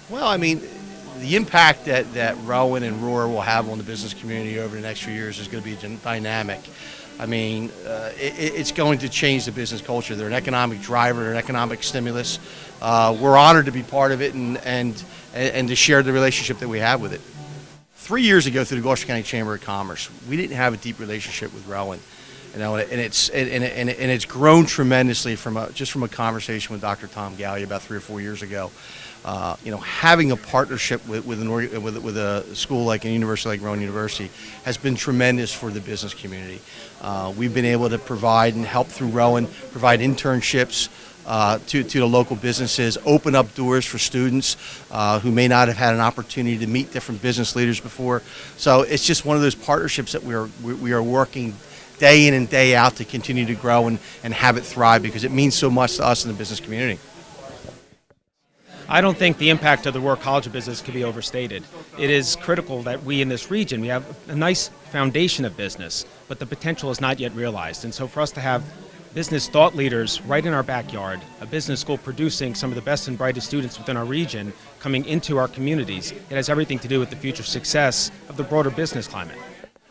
Well, I mean, the impact that Rowan and Rohrer will have on the business community over the next few years is going to be dynamic. I mean, it's going to change the business culture. They're an economic driver, they're an economic stimulus. We're honored to be part of it and to share the relationship that we have with it. 3 years ago, through the Gloucester County Chamber of Commerce, we didn't have a deep relationship with Rowan. And it's grown tremendously from a conversation with Dr. Tom Gala about 3 or 4 years ago. Having a partnership with a school like a university like Rowan University has been tremendous for the business community. We've been able to provide and help through Rowan, provide internships to the local businesses, open up doors for students who may not have had an opportunity to meet different business leaders before. So it's just one of those partnerships that we are working day in and day out to continue to grow and have it thrive, because it means so much to us in the business community. I don't think the impact of the Rohrer College of Business can be overstated. It is critical that we in this region, we have a nice foundation of business, but the potential is not yet realized. And so for us to have business thought leaders right in our backyard, a business school producing some of the best and brightest students within our region coming into our communities, it has everything to do with the future success of the broader business climate.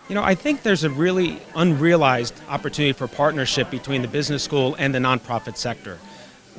I think there's a really unrealized opportunity for partnership between the business school and the nonprofit sector.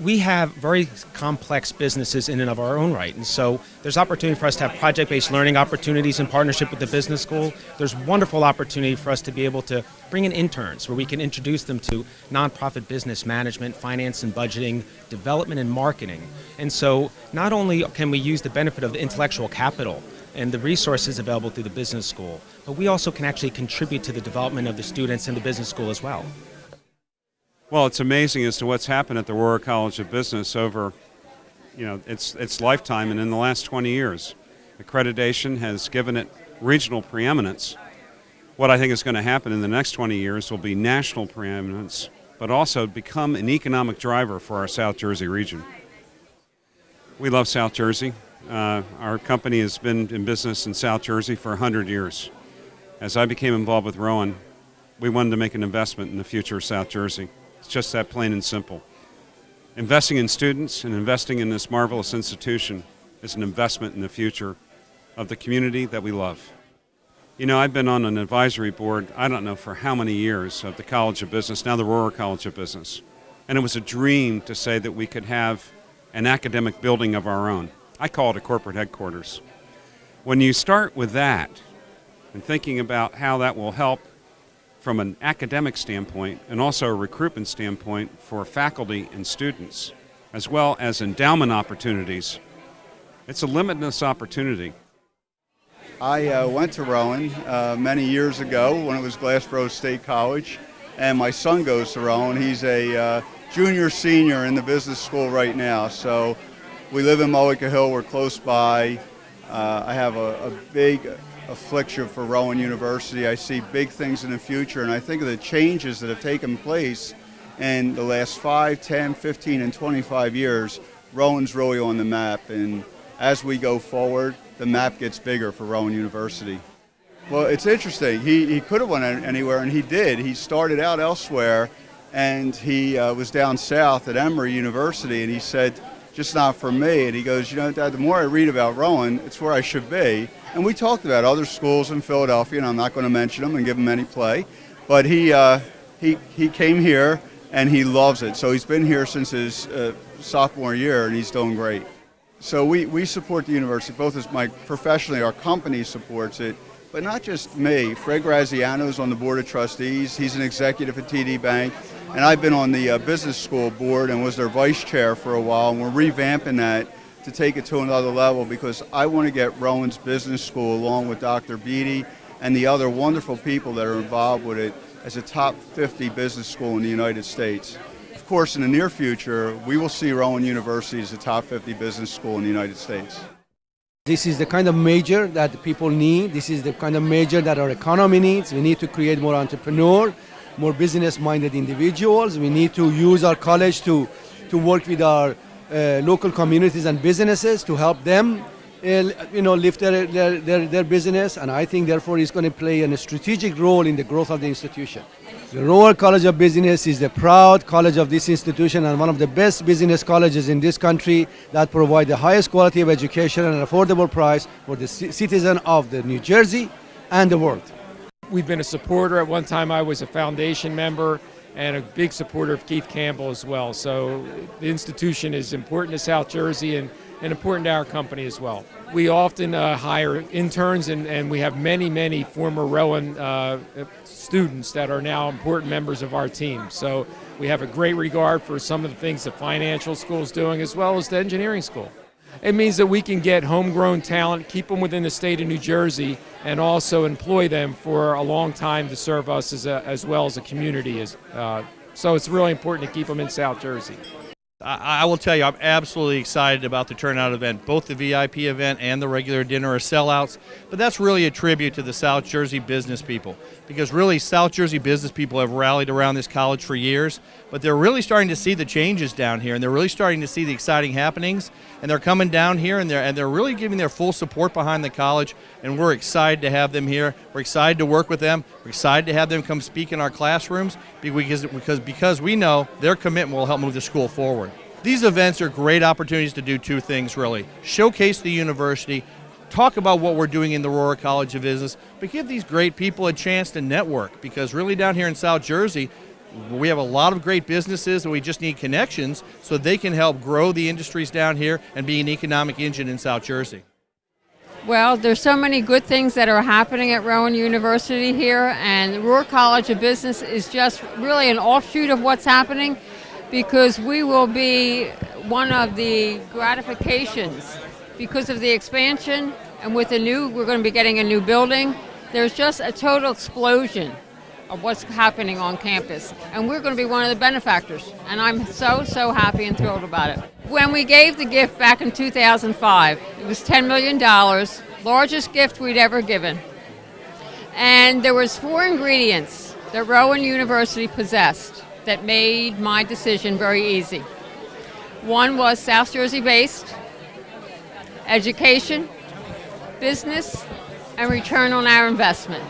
We have very complex businesses in and of our own right, and so there's opportunity for us to have project-based learning opportunities in partnership with the business school. There's wonderful opportunity for us to be able to bring in interns where we can introduce them to nonprofit business management, finance and budgeting, development and marketing. And so not only can we use the benefit of the intellectual capital and the resources available through the business school, but we also can actually contribute to the development of the students in the business school as well. Well, it's amazing as to what's happened at the Rohrer College of Business over, its lifetime, and in the last 20 years. Accreditation has given it regional preeminence. What I think is going to happen in the next 20 years will be national preeminence, but also become an economic driver for our South Jersey region. We love South Jersey. Our company has been in business in South Jersey for 100 years. As I became involved with Rowan, we wanted to make an investment in the future of South Jersey. It's just that plain and simple. Investing in students and investing in this marvelous institution is an investment in the future of the community that we love. I've been on an advisory board, I don't know for how many years, of the College of Business, now the Rohrer College of Business. And it was a dream to say that we could have an academic building of our own. I call it a corporate headquarters. When you start with that and thinking about how that will help from an academic standpoint and also a recruitment standpoint for faculty and students, as well as endowment opportunities, it's a limitless opportunity. I went to Rowan many years ago when it was Glassboro State College, and my son goes to Rowan. He's a junior senior in the business school right now, so we live in Mullica Hill, we're close by. I have a big affliction for Rowan University. I see big things in the future, and I think of the changes that have taken place in the last 5, 10, 15, and 25 years. Rowan's really on the map, and as we go forward, the map gets bigger for Rowan University. Well, it's interesting. He could have went anywhere, and he did. He started out elsewhere, and he was down south at Emory University, and he said, just not for me. And he goes, Dad, the more I read about Rowan, it's where I should be. And we talked about other schools in Philadelphia, and I'm not going to mention them and give them any play. But he came here, and he loves it. So he's been here since his sophomore year, and he's doing great. So we support the university, both as professionally, our company supports it, but not just me. Fred Graziano is on the board of trustees. He's an executive at TD Bank. And I've been on the business school board and was their vice chair for a while, and we're revamping that to take it to another level, because I want to get Rowan's Business School, along with Dr. Beatty and the other wonderful people that are involved with it, as a top 50 business school in the United States. Of course, in the near future, we will see Rowan University as a top 50 business school in the United States. This is the kind of major that people need. This is the kind of major that our economy needs. We need to create more entrepreneurs, more business-minded individuals. We need to use our college to work with our local communities and businesses to help them lift their business. And I think, therefore, it's going to play a strategic role in the growth of the institution. The Rohrer College of Business is the proud college of this institution and one of the best business colleges in this country that provide the highest quality of education at an affordable price for the citizen of the New Jersey and the world. We've been a supporter. At one time I was a foundation member and a big supporter of Keith Campbell as well. So the institution is important to South Jersey and important to our company as well. We often hire interns and we have many former Rowan students that are now important members of our team. So we have a great regard for some of the things the financial school is doing as well as the engineering school. It means that we can get homegrown talent, keep them within the state of New Jersey, and also employ them for a long time to serve us as well as a community. So it's really important to keep them in South Jersey. I will tell you, I'm absolutely excited about the turnout event. Both the VIP event and the regular dinner are sellouts, but that's really a tribute to the South Jersey business people, because really South Jersey business people have rallied around this college for years, but they're really starting to see the changes down here, and they're really starting to see the exciting happenings, and they're coming down here, and they're really giving their full support behind the college, and we're excited to have them here. We're excited to work with them. We're excited to have them come speak in our classrooms because we know their commitment will help move the school forward. These events are great opportunities to do two things, really. Showcase the university, talk about what we're doing in the Rohrer College of Business, but give these great people a chance to network, because really down here in South Jersey, we have a lot of great businesses and we just need connections so they can help grow the industries down here and be an economic engine in South Jersey. Well, there's so many good things that are happening at Rowan University here, and the Rohrer College of Business is just really an offshoot of what's happening, because we will be one of the gratifications because of the expansion, and with we're going to be getting a new building. There's just a total explosion of what's happening on campus, and we're going to be one of the benefactors, and I'm so happy and thrilled about it. When we gave the gift back in 2005, it was $10 million, largest gift we'd ever given, and there was 4 ingredients that Rowan University possessed that made my decision very easy. One was South Jersey based, education, business, and return on our investment.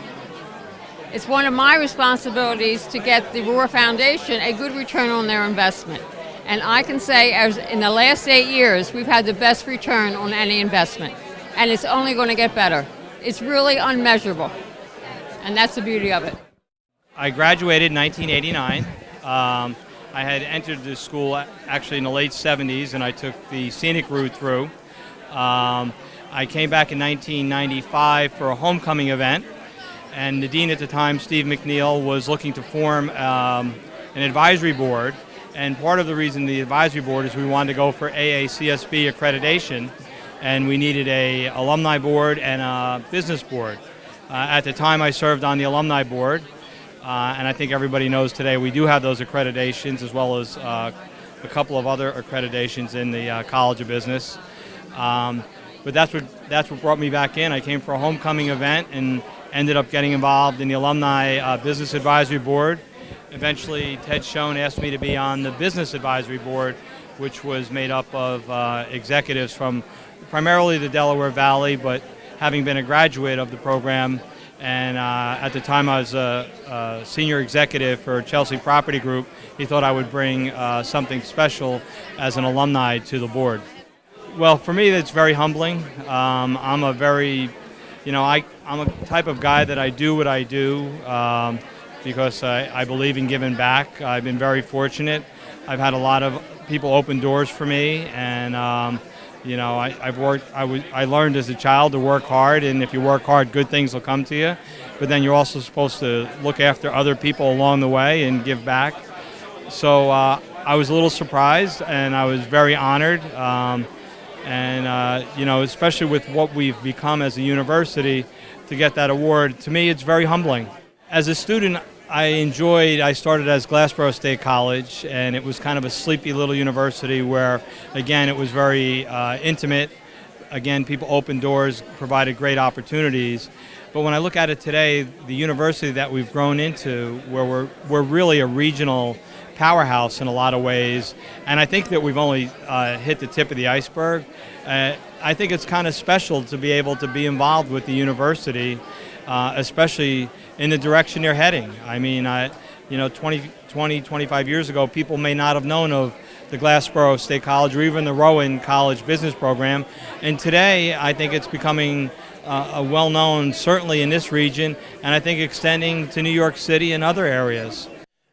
It's one of my responsibilities to get the Rohrer Foundation a good return on their investment. And I can say, as in the last 8 years, we've had the best return on any investment. And it's only going to get better. It's really unmeasurable. And that's the beauty of it. I graduated in 1989. I had entered the school actually in the late 70s, and I took the scenic route through. I came back in 1995 for a homecoming event, and the dean at the time, Steve McNeil, was looking to form an advisory board. And part of the reason the advisory board is we wanted to go for AACSB accreditation, and we needed a alumni board and a business board. At the time, I served on the alumni board. And I think everybody knows today we do have those accreditations, as well as a couple of other accreditations in the College of Business. But that's what brought me back in. I came for a homecoming event and ended up getting involved in the Alumni Business Advisory Board. Eventually, Ted Schoen asked me to be on the Business Advisory Board, which was made up of executives from primarily the Delaware Valley, but having been a graduate of the program, and at the time I was a senior executive for Chelsea Property Group, he thought I would bring something special as an alumni to the board. Well, for me, it's very humbling. I'm a very, I'm a type of guy that I do what I do because I believe in giving back. I've been very fortunate. I've had a lot of people open doors for me, and I learned as a child to work hard, and if you work hard, good things will come to you. But then you're also supposed to look after other people along the way and give back. So I was a little surprised, and I was very honored. Especially with what we've become as a university, to get that award, to me, it's very humbling. As a student, I started as Glassboro State College, and it was kind of a sleepy little university where, again, it was very intimate. Again, people opened doors, provided great opportunities. But when I look at it today, the university that we've grown into, where we're really a regional powerhouse in a lot of ways, and I think that we've only hit the tip of the iceberg. I think it's kind of special to be able to be involved with the university, especially in the direction they're heading. I mean, 20, 25 years ago, people may not have known of the Glassboro State College or even the Rowan College Business Program. And today, I think it's becoming well-known, certainly in this region, and I think extending to New York City and other areas.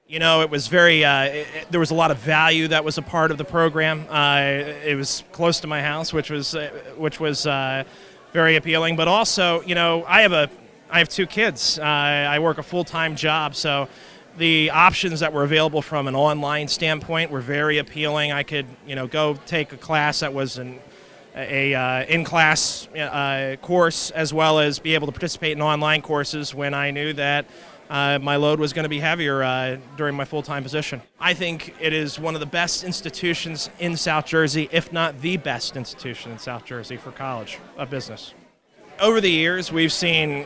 It was very, there was a lot of value that was a part of the program. It was close to my house, which was very appealing. But also, I have 2 kids. I work a full-time job, so the options that were available from an online standpoint were very appealing. I could, go take a class that was a in-class course, as well as be able to participate in online courses when I knew that my load was going to be heavier during my full-time position. I think it is one of the best institutions in South Jersey, if not the best institution in South Jersey for college of business. Over the years, we've seen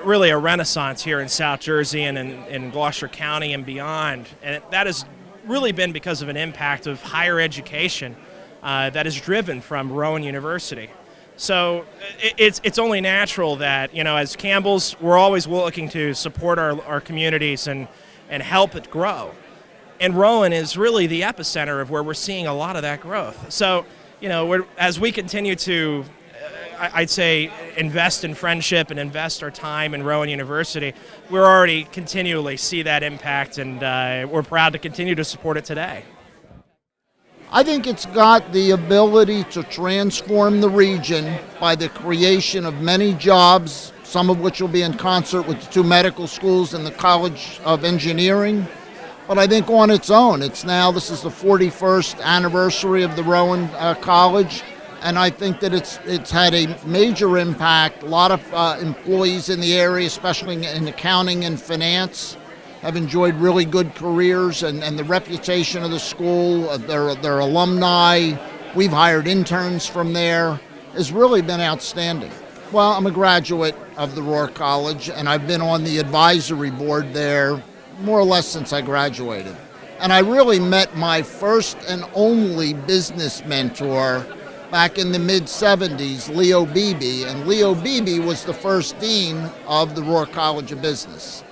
really a renaissance here in South Jersey and in Gloucester County and beyond, and that has really been because of an impact of higher education that is driven from Rowan University. So it's only natural that, as Campbell's, we're always looking to support our communities and help it grow. And Rowan is really the epicenter of where we're seeing a lot of that growth. So, as we continue to, I'd say, invest in friendship and invest our time in Rowan University, we're already continually see that impact, and we're proud to continue to support it today. I think it's got the ability to transform the region by the creation of many jobs, some of which will be in concert with the 2 medical schools and the College of Engineering. But I think on its own, this is the 41st anniversary of the Rowan College, and I think that it's had a major impact. A lot of employees in the area, especially in accounting and finance, have enjoyed really good careers, and the reputation of the school, their alumni, we've hired interns from there, has really been outstanding. Well, I'm a graduate of the Rohrer College, and I've been on the advisory board there more or less since I graduated. And I really met my first and only business mentor back in the mid-'70s, Leo Beebe, and Leo Beebe was the first dean of the Rohrer College of Business.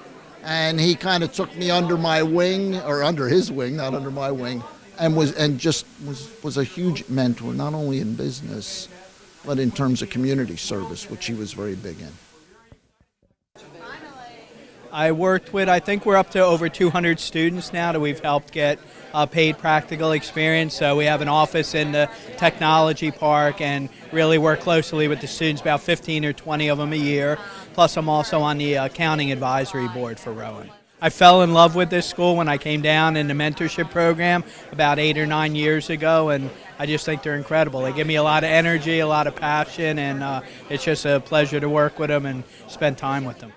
And he kind of took me under my wing, or under his wing, not under my wing, and was a huge mentor, not only in business, but in terms of community service, which he was very big in. I worked with, I think we're up to over 200 students now that we've helped get paid practical experience. So we have an office in the technology park and really work closely with the students, about 15 or 20 of them a year. Plus I'm also on the accounting advisory board for Rowan. I fell in love with this school when I came down in the mentorship program about 8 or 9 years ago, and I just think they're incredible. They give me a lot of energy, a lot of passion, and it's just a pleasure to work with them and spend time with them.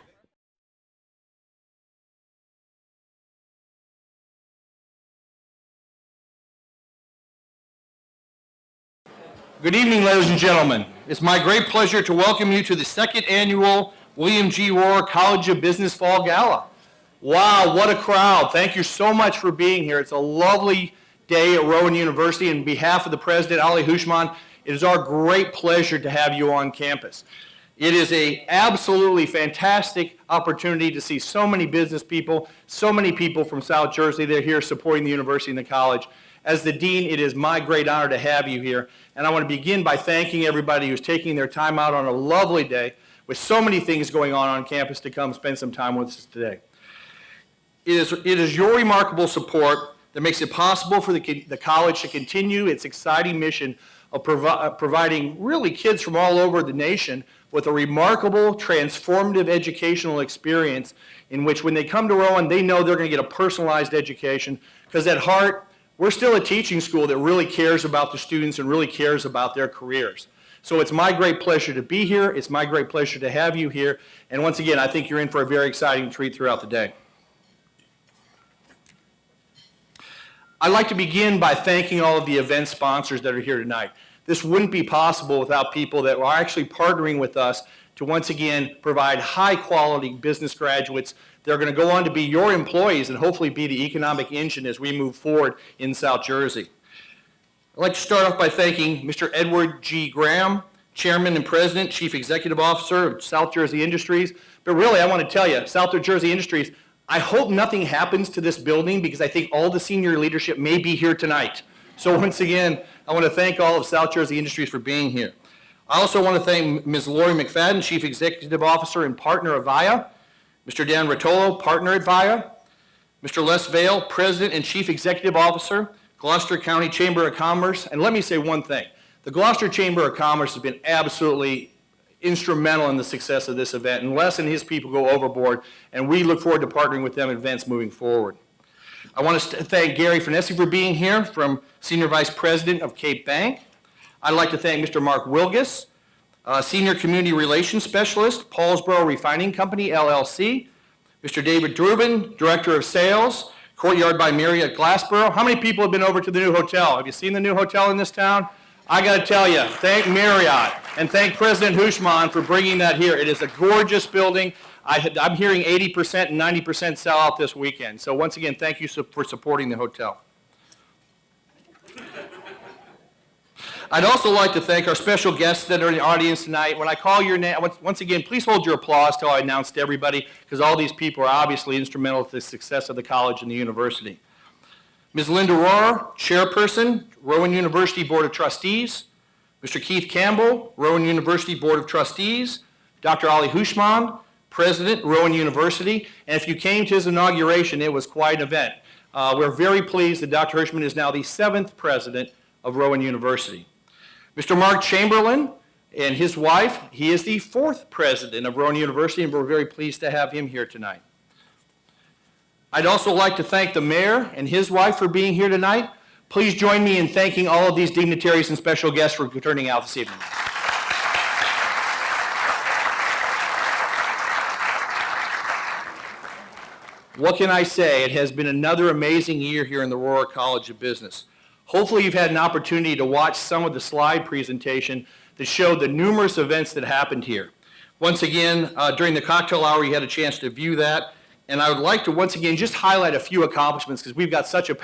Good evening, ladies and gentlemen. It's my great pleasure to welcome you to the 2nd annual William G. Rohrer College of Business Fall Gala. Wow, what a crowd. Thank you so much for being here. It's a lovely day at Rowan University. On behalf of the president, Ali Hushman, it is our great pleasure to have you on campus. It is an absolutely fantastic opportunity to see so many business people, so many people from South Jersey. They're here supporting the university and the college. As the dean, it is my great honor to have you here. And I want to begin by thanking everybody who's taking their time out on a lovely day with so many things going on campus to come spend some time with us today. It is your remarkable support that makes it possible for the college to continue its exciting mission of providing really kids from all over the nation with a remarkable, transformative educational experience in which when they come to Rowan, they know they're going to get a personalized education, because at heart, we're still a teaching school that really cares about the students and really cares about their careers. So it's my great pleasure to be here. It's my great pleasure to have you here. And once again, I think you're in for a very exciting treat throughout the day. I'd like to begin by thanking all of the event sponsors that are here tonight. This wouldn't be possible without people that are actually partnering with us to once again provide high quality business graduates. They're going to go on to be your employees and hopefully be the economic engine as we move forward in South Jersey. I'd like to start off by thanking Mr. Edward G. Graham, Chairman and President, Chief Executive Officer of South Jersey Industries. But really, I want to tell you, South Jersey Industries, I hope nothing happens to this building because I think all the senior leadership may be here tonight. So once again, I want to thank all of South Jersey Industries for being here. I also want to thank Ms. Lori McFadden, Chief Executive Officer and Partner of VIA, Mr. Dan Rotolo, Partner at VIA, Mr. Les Vail, President and Chief Executive Officer, Gloucester County Chamber of Commerce. And let me say one thing. The Gloucester Chamber of Commerce has been absolutely instrumental in the success of this event, and Les and his people go overboard, and we look forward to partnering with them in events moving forward. I want to thank Gary Finessi for being here, from Senior Vice President of Cape Bank. I'd like to thank Mr. Mark Wilgus, Senior Community Relations Specialist, Paulsboro Refining Company, LLC, Mr. David Drubin, Director of Sales, Courtyard by Marriott Glassboro. How many people have been over to the new hotel? Have you seen the new hotel in this town? I got to tell you, thank Marriott and thank President Hushman for bringing that here. It is a gorgeous building. I'm hearing 80% and 90% sell out this weekend. So once again, thank you for supporting the hotel. I'd also like to thank our special guests that are in the audience tonight. When I call your name, once again, please hold your applause till I announce to everybody, because all these people are obviously instrumental to the success of the college and the university. Ms. Linda Rohrer, Chairperson, Rowan University Board of Trustees. Mr. Keith Campbell, Rowan University Board of Trustees. Dr. Ali Hushman, President, Rowan University. And if you came to his inauguration, it was quite an event. We're very pleased that Dr. Hushman is now the 7th President of Rowan University. Mr. Mark Chamberlain and his wife, he is the 4th President of Rowan University, and we're very pleased to have him here tonight. I'd also like to thank the mayor and his wife for being here tonight. Please join me in thanking all of these dignitaries and special guests for turning out this evening. What can I say? It has been another amazing year here in the Rohrer College of Business. Hopefully you've had an opportunity to watch some of the slide presentation that showed the numerous events that happened here. Once again, during the cocktail hour, you had a chance to view that. And I would like to once again just highlight a few accomplishments because we've got such a